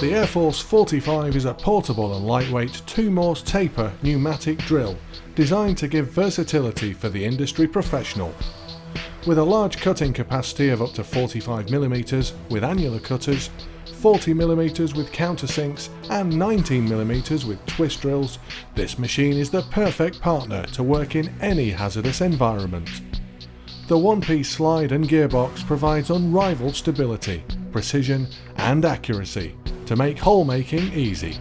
The Airforce 45 is a portable and lightweight 2-Morse taper pneumatic drill designed to give versatility for the industry professional. With a large cutting capacity of up to 45mm with annular cutters, 40mm with countersinks and 19mm with twist drills, this machine is the perfect partner to work in any hazardous environment. The one-piece slide and gearbox provides unrivaled stability, precision and accuracy to make hole making easy.